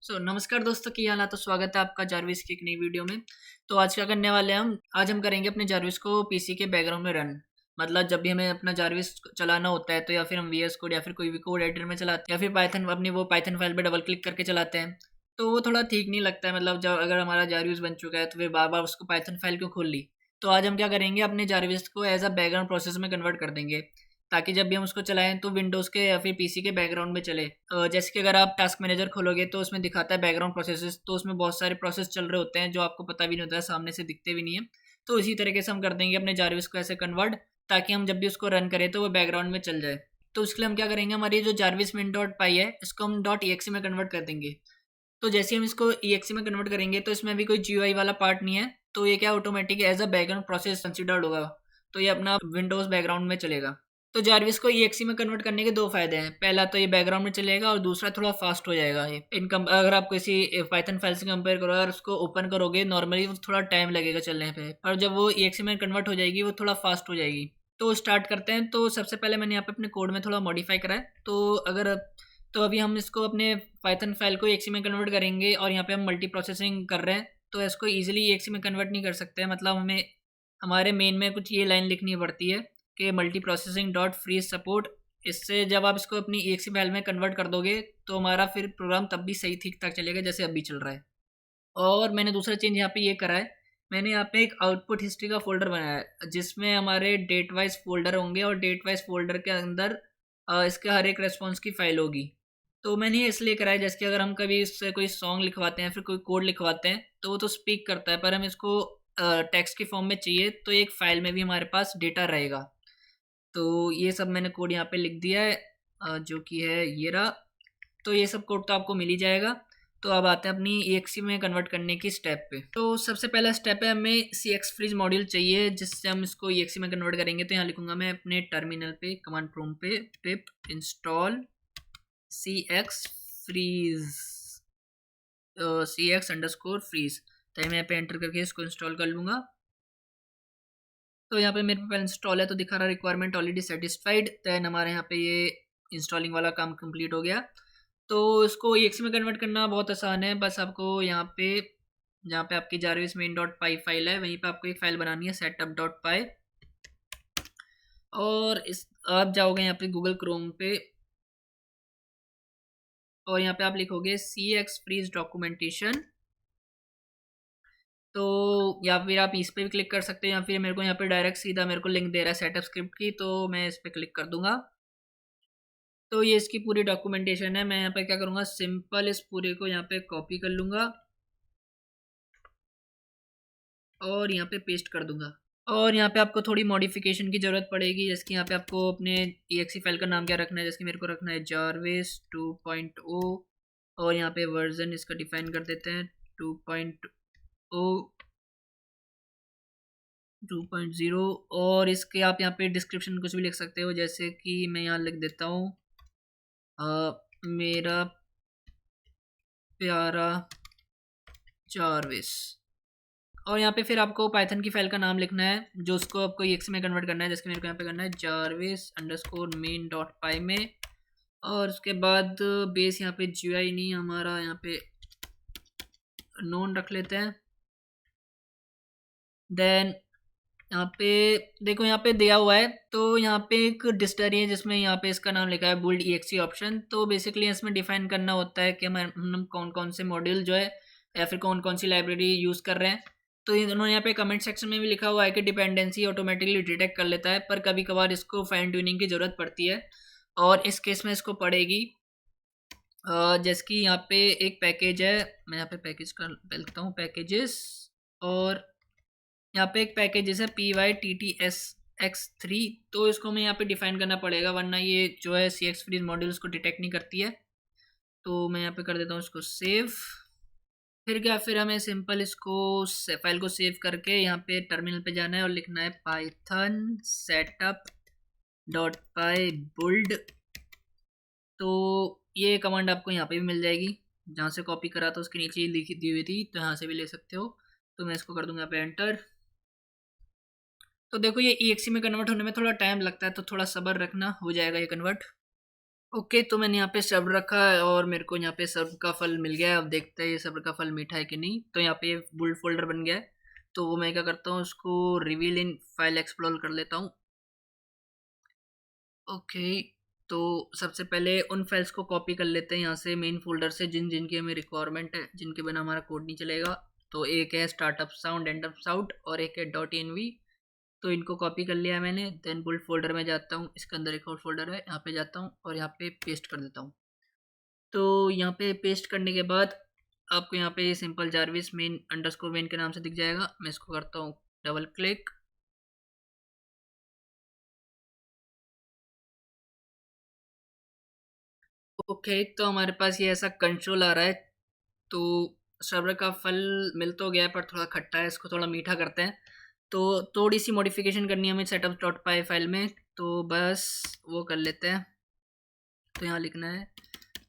नमस्कार दोस्तों, की हाल है? तो स्वागत है आपका जारविस की एक नई वीडियो में। तो आज क्या करने वाले हैं हम? आज हम करेंगे अपने जारविस को पीसी के बैकग्राउंड में रन। मतलब जब भी हमें अपना जारविस चलाना होता है तो या फिर हम वीएस कोड या फिर कोई भी कोड एडिटर में चलाते हैं या फिर पाइथन अपनी वो पाइथन फाइल पे डबल क्लिक करके चलाते हैं। तो वो थोड़ा ठीक नहीं लगता है। मतलब जब अगर हमारा जारविस बन चुका है तो फिर बार बार उसको पाइथन फाइल क्यों खोल ली। तो आज हम क्या करेंगे, अपने जारविस को एज अ बैकग्राउंड प्रोसेस में कन्वर्ट कर देंगे, ताकि जब भी हम उसको चलाएं तो विंडोज़ के या फिर पीसी के बैकग्राउंड में चले। जैसे कि अगर आप टास्क मैनेजर खोलोगे तो उसमें दिखाता है बैकग्राउंड प्रोसेसेस, तो उसमें बहुत सारे प्रोसेस चल रहे होते हैं जो आपको पता भी नहीं होता है, सामने से दिखते भी नहीं है। तो इसी तरीके से हम कर देंगे अपने जारविस को ऐसे कन्वर्ट, ताकि हम जब भी उसको रन करें तो वो बैकग्राउंड में चल जाए। तो उसके लिए हम क्या करेंगे, हमारी जो जारविस मिन डॉट पाई है इसको हम डॉट ई में कन्वर्ट कर देंगे। तो जैसे हम इसको ई में कन्वर्ट करेंगे तो इसमें अभी कोई जी वाला पार्ट नहीं है, तो ये क्या automatic as a background process considered होगा। तो ये अपना विंडोज़ बैकग्राउंड में चलेगा। तो जारविस को EXE में कन्वर्ट करने के दो फायदे हैं। पहला तो ये बैकग्राउंड में चलेगा और दूसरा थोड़ा फास्ट हो जाएगा ये। अगर आप किसी पाइथन फाइल से कंपेयर करो और उसको ओपन करोगे नॉर्मली, वो थोड़ा टाइम लगेगा चलने पे, पर जब वो EXE में कन्वर्ट हो जाएगी वो थोड़ा फास्ट हो जाएगी। तो स्टार्ट करते हैं। तो सबसे पहले मैंने यहाँ पे अपने कोड में थोड़ा मॉडिफाई करा है। तो अभी हम इसको अपने पाइथन फाइल को EXE में कन्वर्ट करेंगे और यहाँ पे हम मल्टी प्रोसेसिंग कर रहे हैं, तो इसको ईजिली EXE में कन्वर्ट नहीं कर सकते हैं। मतलब हमें हमारे मेन में कुछ ये लाइन लिखनी पड़ती है कि multiprocessing dot freeze support. इससे जब आप इसको अपनी EXE फाइल में कन्वर्ट कर दोगे तो हमारा फिर प्रोग्राम तब भी सही ठीक ठाक चलेगा जैसे अभी चल रहा है। और मैंने दूसरा चेंज यहाँ पे ये करा है, मैंने यहाँ पे एक आउटपुट हिस्ट्री का फोल्डर बनाया है जिसमें हमारे डेट वाइज फोल्डर होंगे और डेट वाइज फोल्डर के अंदर इसके हर एक रेस्पॉन्स की फाइल होगी। तो मैंने ये इसलिए करा है जैसे कि अगर हम कभी इससे कोई सॉन्ग लिखवाते हैं फिर कोई कोड लिखवाते हैं तो वो तो स्पीक करता है, पर हम इसको टेक्स्ट के फॉर्म में चाहिए तो एक फ़ाइल में भी हमारे पास डेटा रहेगा। तो ये सब मैंने कोड यहाँ पे लिख दिया है, जो कि है ये रहा। तो ये सब कोड तो आपको मिल ही जाएगा। तो अब आते हैं अपनी EXE में कन्वर्ट करने की स्टेप पे। तो सबसे पहला स्टेप है, हमें CX फ्रीज मॉड्यूल चाहिए जिससे हम इसको EXE में कन्वर्ट करेंगे। तो यहाँ लिखूंगा मैं अपने टर्मिनल पे कमांड प्रॉम्प्ट पे pip install CX freeze, CX underscore freeze. तो मैं यहाँ पे एंटर करके इसको इंस्टॉल कर लूँगा। तो यहाँ पे मेरे पे इंस्टॉल है तो दिखा रहा रिक्वायरमेंट ऑलरेडी सेटिस्फाइड। दैन हमारे यहाँ पे ये इंस्टॉलिंग वाला काम कंप्लीट हो गया। तो इसको EXE में कन्वर्ट करना बहुत आसान है। बस आपको यहाँ पे जहाँ पे आपकी जारविस मेन डॉट पाई फाइल है वहीं पे आपको एक फाइल बनानी है सेटअप डॉट पाई। और इस आप जाओगे यहाँ पे गूगल क्रोम पे और यहाँ पे आप लिखोगे CX फ्रीज डॉक्यूमेंटेशन। तो या फिर आप इस पे भी क्लिक कर सकते हो या फिर मेरे को यहाँ पे डायरेक्ट सीधा मेरे को लिंक दे रहा है सेटअप स्क्रिप्ट की, तो मैं इस पे क्लिक कर दूंगा। तो ये इसकी पूरी डॉक्यूमेंटेशन है। मैं यहाँ पे क्या करूँगा, सिंपल इस पूरे को यहाँ पे कॉपी कर लूँगा और यहाँ पे पेस्ट कर दूंगा। और यहाँ पे आपको थोड़ी मॉडिफिकेशन की ज़रूरत पड़ेगी, जैसे कि यहाँ पे आपको अपने EXE फाइल का नाम क्या रखना है। जैसे कि मेरे को रखना है जारविस 2.0 और यहाँ पे वर्जन इसका डिफाइन कर देते हैं 2.0 2.0। और इसके आप यहाँ पे डिस्क्रिप्शन कुछ भी लिख सकते हो, जैसे कि मैं यहाँ लिख देता हूँ मेरा प्यारा जारविस। और यहाँ पे फिर आपको पाइथन की फाइल का नाम लिखना है जो उसको आपको EXE में कन्वर्ट करना है, जैसे मेरे को यहाँ पे करना है जारविस अंडरस्कोर मेन डॉट पाई में। और उसके बाद बेस यहाँ पे GUI नहीं, हमारा यहाँ पे नोन रख लेते हैं। देन यहाँ पे देखो, यहाँ पे दिया हुआ है तो यहाँ पे एक डिस्टरी है जिसमें यहाँ पे इसका नाम लिखा है बुल्ड EXE ऑप्शन। तो बेसिकली इसमें डिफाइन करना होता है कि हम कौन कौन से मॉड्यूल जो है या फिर कौन कौन सी लाइब्रेरी यूज़ कर रहे हैं। तो इन्होंने यहाँ पे कमेंट सेक्शन में भी लिखा हुआ है कि डिपेंडेंसी ऑटोमेटिकली डिटेक्ट कर लेता है, पर कभी कभार इसको फाइन ट्यूनिंग की ज़रूरत पड़ती है और इस केस में इसको पड़ेगी। जैसे कि यहाँ पे एक पैकेज है, मैं यहाँ पे पैकेज का लिखता हूँ पैकेजेस। और यहाँ पे एक पैकेज है PYTTSX3, तो इसको हमें यहाँ पे डिफाइन करना पड़ेगा वरना ये जो है CX फ्रीज मॉड्यूल उसको डिटेक्ट नहीं करती है। तो मैं यहाँ पे कर देता हूँ इसको सेव। फिर हमें सिंपल इसको फाइल को सेव करके यहाँ पे टर्मिनल पे जाना है और लिखना है पाइथन सेटअप डॉट पाई बुल्ड। तो ये कमांड आपको यहाँ पे भी मिल जाएगी, जहाँ से कॉपी करा था उसके नीचे ही लिखी दी हुई थी, तो यहाँ से भी ले सकते हो। तो मैं इसको कर दूंगा यहाँ पे एंटर। तो देखो ये EXE में कन्वर्ट होने में थोड़ा टाइम लगता है, तो थोड़ा सब्र रखना, हो जाएगा ये कन्वर्ट। ओके, तो मैंने यहाँ पे सब्र रखा है और मेरे को यहाँ पे सब्र का फल मिल गया है। अब देखते हैं ये सब्र का फल मीठा है कि नहीं। तो यहाँ पे ये बुल्ड फोल्डर बन गया है। तो वो मैं क्या करता हूँ, उसको रिवील इन फाइल एक्सप्लोर कर लेता हूँ। ओके, तो सबसे पहले उन फाइल्स को कॉपी कर लेते हैं यहाँ से मेन फोल्डर से, जिन जिनकी हमें रिक्वायरमेंट है, जिनके बिना हमारा कोड नहीं चलेगा। तो एक है startup sound and up sound और एक है डॉट एनवी। तो इनको कॉपी कर लिया मैंने। देन बुल्ड फोल्डर में जाता हूँ, इसके अंदर एक और फोल्डर है, यहाँ पे जाता हूँ और यहाँ पे पेस्ट कर देता हूँ। तो यहाँ पे पेस्ट करने के बाद आपको यहाँ पे simple Jarvis main underscore main के नाम से दिख जाएगा। मैं इसको करता हूँ डबल क्लिक। ओके, तो हमारे पास ये ऐसा कंट्रोल आ रहा है। तो सब्र का फल मिल तो गया है पर थोड़ा खट्टा है, इसको थोड़ा मीठा करते हैं। तो थोड़ी सी मॉडिफिकेशन करनी है हमें सेटअप डॉट पाई फाइल में, तो बस वो कर लेते हैं। तो यहाँ लिखना है,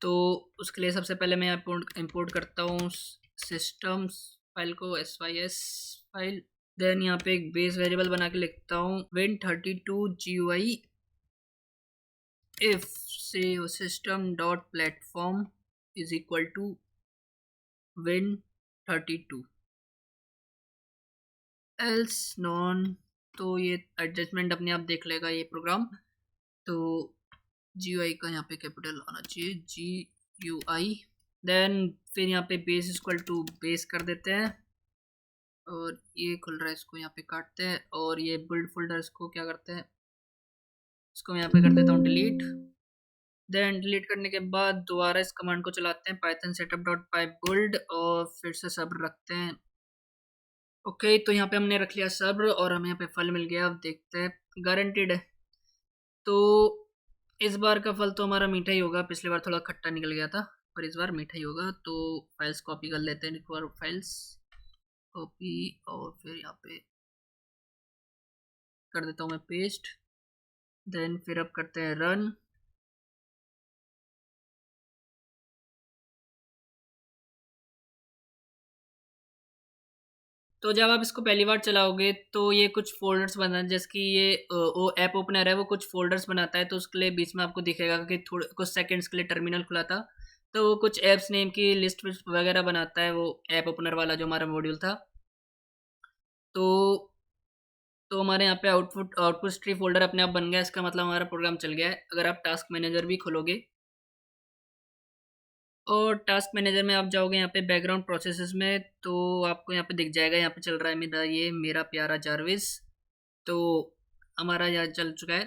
तो उसके लिए सबसे पहले मैं इंपोर्ट करता हूँ सिस्टम्स फाइल को, SYS फाइल। देन यहाँ पे एक बेस वेरिएबल बना के लिखता हूँ win32GUI if say system dot platform is equal to win32 else non। तो ये एडजस्टमेंट अपने आप देख लेगा ये प्रोग्राम। तो GUI का यहाँ पे कैपिटल आना चाहिए, GUI। देन फिर यहाँ पे बेस इक्वल टू बेस कर देते हैं और ये खुल रहा है, इसको यहाँ पे काटते हैं और ये बिल्ड फोल्डर इसको क्या करते हैं, इसको मैं यहाँ पे कर देता हूँ डिलीट। देन डिलीट करने के बाद दोबारा इस कमांड को चलाते हैं पाइथन सेटअप डॉट पाई बुल्ड और फिर से सब्र रखते हैं। ओके, तो यहाँ पे हमने रख लिया सब्र और हमें यहाँ पे फल मिल गया। अब देखते हैं, गारंटीड है। तो इस बार का फल तो हमारा मीठा ही होगा। पिछली बार थोड़ा खट्टा निकल गया था पर इस बार मीठा ही होगा। तो फाइल्स कॉपी कर लेते हैं, रिक्वायर फाइल्स कॉपी और फिर यहाँ पे कर देता हूँ मैं पेस्ट। देन फिर अब करते हैं रन। तो जब आप इसको पहली बार चलाओगे तो ये कुछ फोल्डर्स बना, जैसे कि ये वो ऐप ओपनर है, वो कुछ फोल्डर्स बनाता है। तो उसके लिए बीच में आपको दिखेगा कि थोड़े कुछ सेकंड्स के लिए टर्मिनल खुला था। तो वो कुछ ऐप्स नेम की लिस्ट वगैरह बनाता है, वो ऐप ओपनर वाला जो हमारा मॉड्यूल था। तो हमारे यहाँ पे आउटपुट स्ट्री फोल्डर अपने आप बन गया। इसका मतलब हमारा प्रोग्राम चल गया है। अगर आप टास्क मैनेजर भी खोलोगे और टास्क मैनेजर में आप जाओगे यहाँ पे बैकग्राउंड प्रोसेसेस में, तो आपको यहाँ पे दिख जाएगा, यहाँ पे चल रहा है मेरा प्यारा जारविस। तो हमारा यहाँ चल चुका है।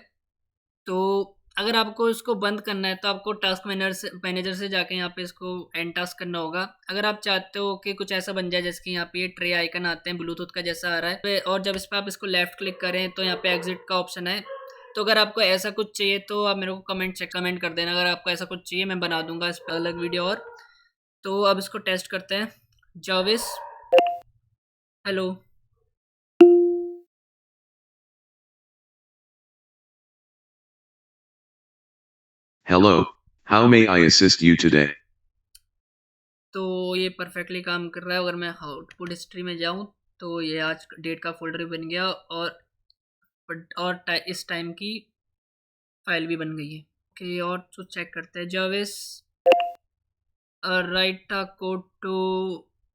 तो अगर आपको इसको बंद करना है तो आपको टास्क मैनेजर से जाके यहाँ पे इसको एंड टास्क करना होगा। अगर आप चाहते हो कि कुछ ऐसा बन जाए जैसे कि यहाँ पे ये ट्रे आइकन आते हैं ब्लूटूथ का जैसा आ रहा है, और जब इस पर आप इसको लेफ्ट क्लिक करें तो यहाँ पे एग्जिट का ऑप्शन है। तो अगर आपको ऐसा कुछ चाहिए तो आप मेरे को कमेंट कर देना। अगर आपको ऐसा कुछ चाहिए मैं बना दूंगा इस पर अलग वीडियो। और तो अब इसको टेस्ट करते हैं। जाविस hello. Hello, how may I assist you today? तो ये परफेक्टली काम कर रहा है। अगर मैं आउटपुट हिस्ट्री में जाऊं तो ये आज डेट का फोल्डर भी बन गया और इस टाइम की फाइल भी बन गई है। ओके, और तो चेक करते हैं। जाविस write a code to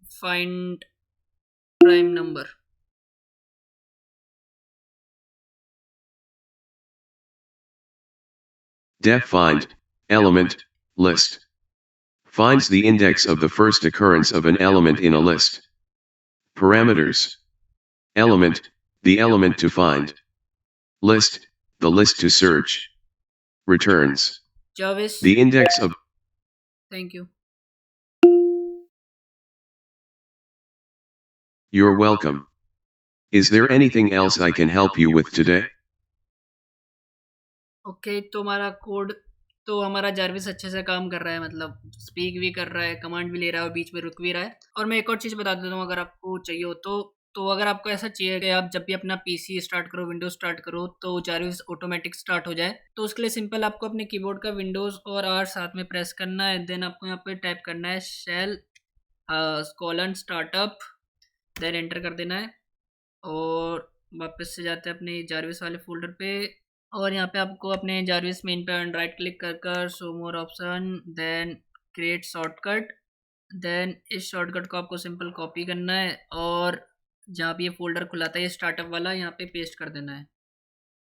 find prime number. Def find, element, list. Finds the index of the first occurrence of an element in a list. Parameters. Element, the element to find. List, the list to search. Returns. जाविस The index of... thank you. You're welcome. Is there anything else I can help you with today? Okay, तो हमारा code, तो हमारा Jarvis अच्छे से काम कर रहा है, मतलब स्पीक भी कर रहा है, कमांड भी ले रहा है और बीच में रुक भी रहा है। और मैं एक और चीज़ बता देता हूँ अगर आपको चाहिए हो तो अगर आपको ऐसा चाहिए कि आप जब भी अपना पीसी स्टार्ट करो, विंडोज स्टार्ट करो, तो जारविस ऑटोमेटिक स्टार्ट हो जाए, तो उसके लिए सिंपल आपको अपने कीबोर्ड का विंडोज और आर साथ में प्रेस करना है। देन आपको यहाँ पे टाइप करना है shell colon startup, then enter कर देना है और वापस से जाते हैं अपने जारविस वाले फोल्डर पे और यहाँ पे आपको अपने जारविस मेन पे राइट क्लिक कर कर show more option, then create shortcut, then इस शॉर्टकट को आपको सिंपल कॉपी करना है और जहाँ पे ये फोल्डर खुला था ये स्टार्टअप वाला, यहाँ पे पेस्ट कर देना है।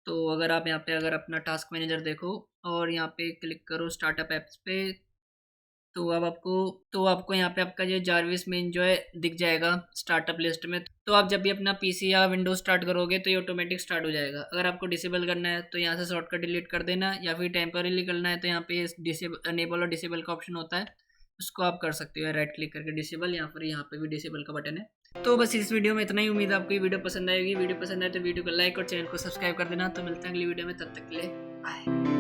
तो अगर आप यहाँ पे अगर अपना टास्क मैनेजर देखो और यहाँ पे क्लिक करो स्टार्टअप एप्स पे, तो अब आपको यहाँ पे आपका ये जारविस मेन जो है दिख जाएगा स्टार्टअप लिस्ट में। तो आप जब भी अपना पीसी या विंडोज स्टार्ट करोगे तो ये ऑटोमेटिक स्टार्ट हो जाएगा। अगर आपको डिसेबल करना है तो यहाँ से शॉर्टकट डिलीट कर देना, या फिर टेम्परेली करना है तो यहाँ पे डिसेबल अनेबल और डिसेबल का ऑप्शन होता है, उसको आप कर सकते हो राइट क्लिक करके डिसेबल, या फिर यहाँ पे भी डिसेबल का बटन है। तो बस इस वीडियो में इतना ही। उम्मीद है आपको ये वीडियो पसंद आएगी। वीडियो पसंद आए तो वीडियो को लाइक और चैनल को सब्सक्राइब कर देना। तो मिलते हैं अगली वीडियो में, तब तक के लिए बाय।